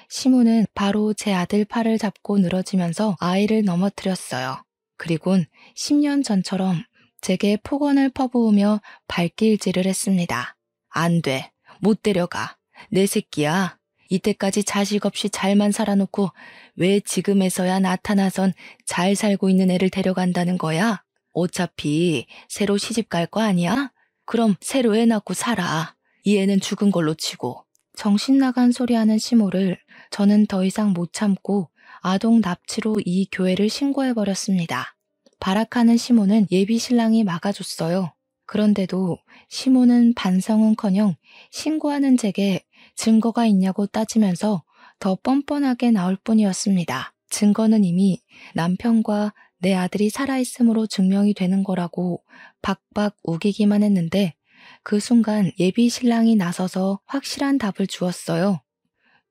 시모는 바로 제 아들 팔을 잡고 늘어지면서 아이를 넘어뜨렸어요. 그리곤 10년 전처럼 제게 폭언을 퍼부으며 발길질을 했습니다. 안 돼. 못 데려가. 내 새끼야. 이때까지 자식 없이 잘만 살아놓고 왜 지금에서야 나타나선 잘 살고 있는 애를 데려간다는 거야? 어차피 새로 시집 갈 거 아니야? 그럼 새로 애 낳고 살아. 이 애는 죽은 걸로 치고. 정신 나간 소리 하는 시모를 저는 더 이상 못 참고 아동 납치로 이 교회를 신고해버렸습니다. 발악하는 시모는 예비 신랑이 막아줬어요. 그런데도 시모는 반성은커녕 신고하는 제게 증거가 있냐고 따지면서 더 뻔뻔하게 나올 뿐이었습니다. 증거는 이미 남편과 내 아들이 살아있음으로 증명이 되는 거라고 박박 우기기만 했는데 그 순간 예비 신랑이 나서서 확실한 답을 주었어요.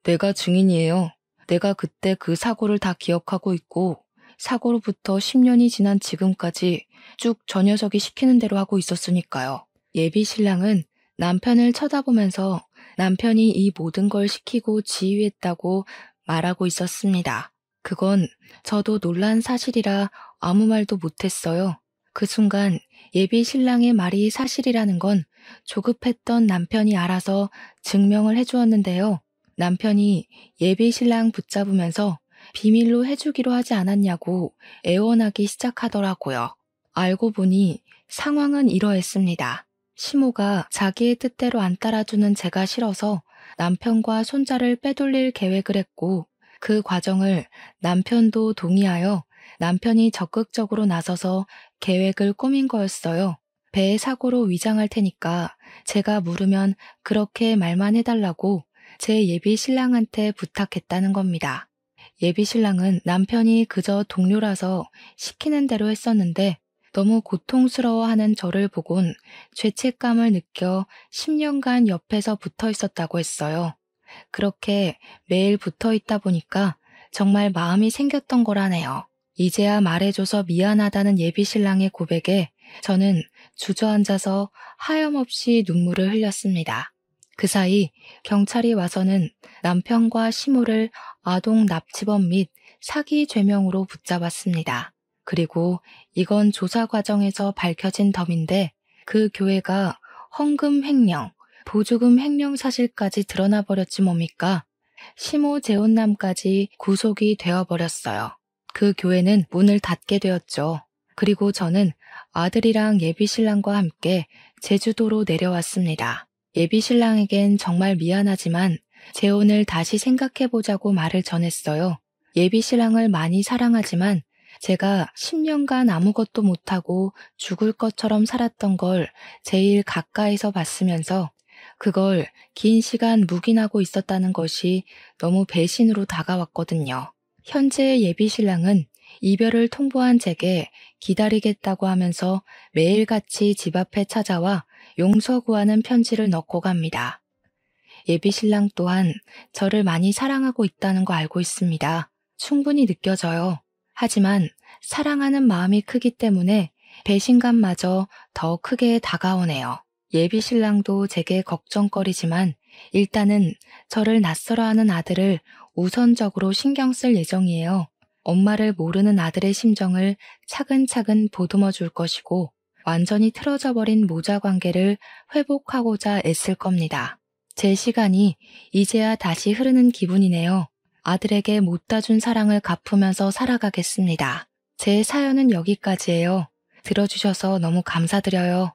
내가 증인이에요. 내가 그때 그 사고를 다 기억하고 있고 사고로부터 10년이 지난 지금까지 쭉 저 녀석이 시키는 대로 하고 있었으니까요. 예비 신랑은 남편을 쳐다보면서 남편이 이 모든 걸 시키고 지휘했다고 말하고 있었습니다. 그건 저도 놀란 사실이라 아무 말도 못했어요. 그 순간 예비 신랑의 말이 사실이라는 건 조급했던 남편이 알아서 증명을 해주었는데요. 남편이 예비 신랑 붙잡으면서 비밀로 해주기로 하지 않았냐고 애원하기 시작하더라고요. 알고 보니 상황은 이러했습니다. 시모가 자기의 뜻대로 안 따라주는 제가 싫어서 남편과 손자를 빼돌릴 계획을 했고 그 과정을 남편도 동의하여 남편이 적극적으로 나서서 계획을 꾸민 거였어요. 배의 사고로 위장할 테니까 제가 물으면 그렇게 말만 해달라고 제 예비 신랑한테 부탁했다는 겁니다. 예비 신랑은 남편이 그저 동료라서 시키는 대로 했었는데 너무 고통스러워하는 저를 보곤 죄책감을 느껴 10년간 옆에서 붙어 있었다고 했어요. 그렇게 매일 붙어 있다 보니까 정말 마음이 생겼던 거라네요. 이제야 말해줘서 미안하다는 예비 신랑의 고백에 저는 주저앉아서 하염없이 눈물을 흘렸습니다. 그 사이 경찰이 와서는 남편과 시모를 아동 납치범 및 사기 죄명으로 붙잡았습니다. 그리고 이건 조사 과정에서 밝혀진 덤인데 그 교회가 헌금 횡령, 보조금 횡령 사실까지 드러나 버렸지 뭡니까? 시모 재혼남까지 구속이 되어버렸어요. 그 교회는 문을 닫게 되었죠. 그리고 저는 아들이랑 예비신랑과 함께 제주도로 내려왔습니다. 예비신랑에겐 정말 미안하지만 재혼을 다시 생각해보자고 말을 전했어요. 예비신랑을 많이 사랑하지만 제가 10년간 아무것도 못하고 죽을 것처럼 살았던 걸 제일 가까이서 봤으면서 그걸 긴 시간 묵인하고 있었다는 것이 너무 배신으로 다가왔거든요. 현재의 예비신랑은 이별을 통보한 제게 기다리겠다고 하면서 매일같이 집 앞에 찾아와 용서 구하는 편지를 넣고 갑니다. 예비신랑 또한 저를 많이 사랑하고 있다는 거 알고 있습니다. 충분히 느껴져요. 하지만 사랑하는 마음이 크기 때문에 배신감마저 더 크게 다가오네요. 예비신랑도 제게 걱정거리지만 일단은 저를 낯설어하는 아들을 우선적으로 신경 쓸 예정이에요. 엄마를 모르는 아들의 심정을 차근차근 보듬어 줄 것이고 완전히 틀어져 버린 모자 관계를 회복하고자 애쓸 겁니다. 제 시간이 이제야 다시 흐르는 기분이네요. 아들에게 못다 준 사랑을 갚으면서 살아가겠습니다. 제 사연은 여기까지예요. 들어주셔서 너무 감사드려요.